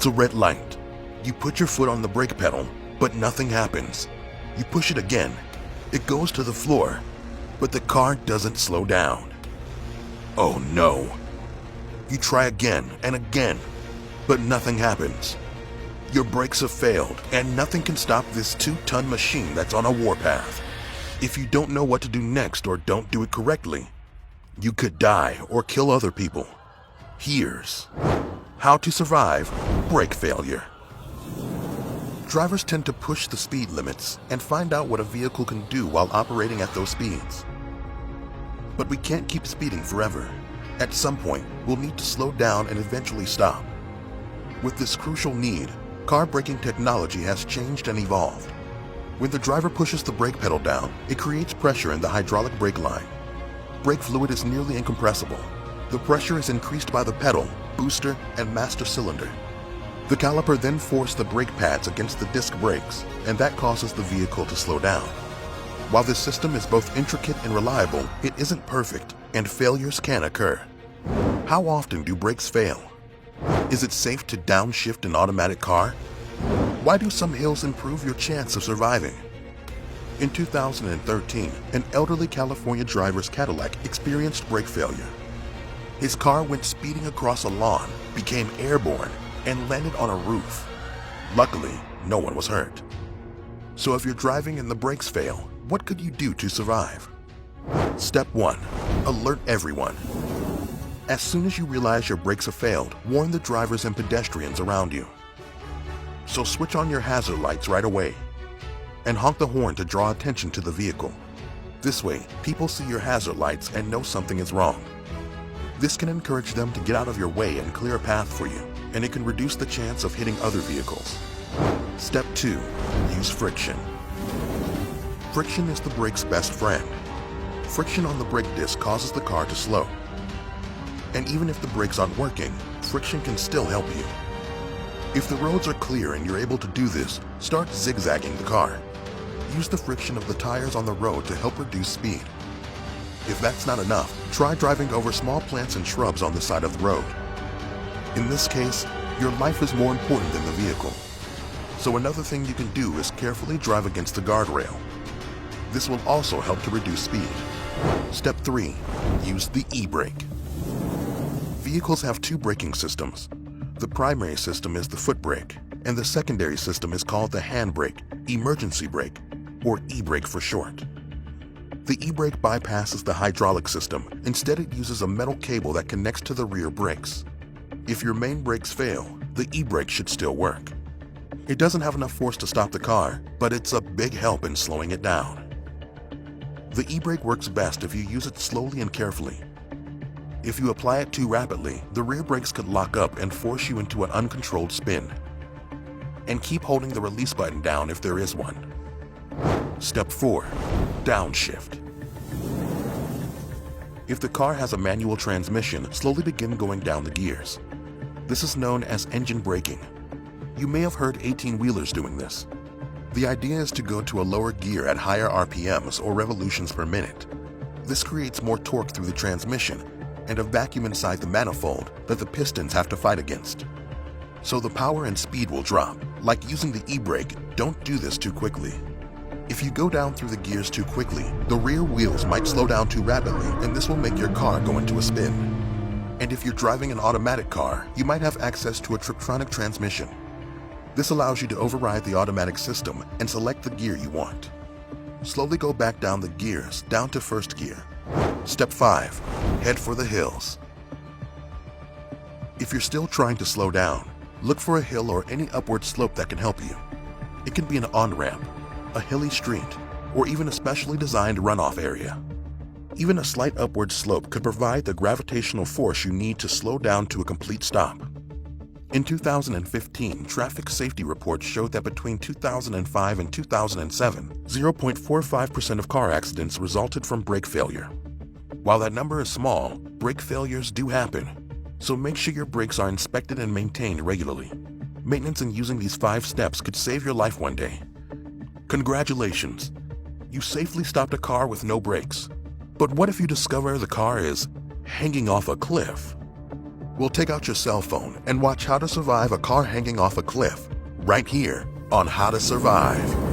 It's a red light. You put your foot on the brake pedal, but nothing happens. You push it again. It goes to the floor, but the car doesn't slow down. Oh no. You try again and again, but nothing happens. Your brakes have failed, and nothing can stop this 2-ton machine that's on a warpath. If you don't know what to do next or don't do it correctly, you could die or kill other people. Here's how to survive brake failure. Drivers tend to push the speed limits and find out what a vehicle can do while operating at those speeds. But we can't keep speeding forever. At some point, we'll need to slow down and eventually stop. With this crucial need, car braking technology has changed and evolved. When the driver pushes the brake pedal down, it creates pressure in the hydraulic brake line. Brake fluid is nearly incompressible. The pressure is increased by the pedal, booster, and master cylinder. The caliper then forces the brake pads against the disc brakes, and that causes the vehicle to slow down. While this system is both intricate and reliable, it isn't perfect, and failures can occur. How often do brakes fail? Is it safe to downshift an automatic car? Why do some hills improve your chance of surviving? In 2013, an elderly California driver's Cadillac experienced brake failure. His car went speeding across a lawn, became airborne, and landed on a roof. Luckily, no one was hurt. So if you're driving and the brakes fail, what could you do to survive? Step 1. Alert everyone. As soon as you realize your brakes have failed, warn the drivers and pedestrians around you. So switch on your hazard lights right away and honk the horn to draw attention to the vehicle. This way, people see your hazard lights and know something is wrong. This can encourage them to get out of your way and clear a path for you, and it can reduce the chance of hitting other vehicles. Step 2. Use friction. Friction is the brake's best friend. Friction on the brake disc causes the car to slow. And even if the brakes aren't working, friction can still help you. If the roads are clear and you're able to do this, start zigzagging the car. Use the friction of the tires on the road to help reduce speed. If that's not enough, try driving over small plants and shrubs on the side of the road. In this case, your life is more important than the vehicle. So another thing you can do is carefully drive against the guardrail. This will also help to reduce speed. Step 3. Use the e-brake. Vehicles have two braking systems. The primary system is the foot brake, and the secondary system is called the handbrake, emergency brake, or e-brake for short. The e-brake bypasses the hydraulic system. Instead, it uses a metal cable that connects to the rear brakes. If your main brakes fail, the e-brake should still work. It doesn't have enough force to stop the car, but it's a big help in slowing it down. The e-brake works best if you use it slowly and carefully. If you apply it too rapidly, the rear brakes could lock up and force you into an uncontrolled spin. And keep holding the release button down if there is one. Step 4. Downshift. If the car has a manual transmission, slowly begin going down the gears. This is known as engine braking. You may have heard 18-wheelers doing this. The idea is to go to a lower gear at higher RPMs or revolutions per minute. This creates more torque through the transmission and a vacuum inside the manifold that the pistons have to fight against. So the power and speed will drop. Like using the e-brake, don't do this too quickly. If you go down through the gears too quickly, the rear wheels might slow down too rapidly, and this will make your car go into a spin. And if you're driving an automatic car, you might have access to a Triptronic transmission. This allows you to override the automatic system and select the gear you want. Slowly go back down the gears, down to first gear. Step 5. Head for the hills. If you're still trying to slow down, look for a hill or any upward slope that can help you. It can be an on-ramp, a hilly street, or even a specially designed runoff area. Even a slight upward slope could provide the gravitational force you need to slow down to a complete stop. In 2015, traffic safety reports showed that between 2005 and 2007, 0.45% of car accidents resulted from brake failure. While that number is small, brake failures do happen, so make sure your brakes are inspected and maintained regularly. Maintenance and using these 5 steps could save your life one day. Congratulations! You safely stopped a car with no brakes. But what if you discover the car is hanging off a cliff? We'll take out your cell phone and watch how to survive a car hanging off a cliff right here on How to Survive.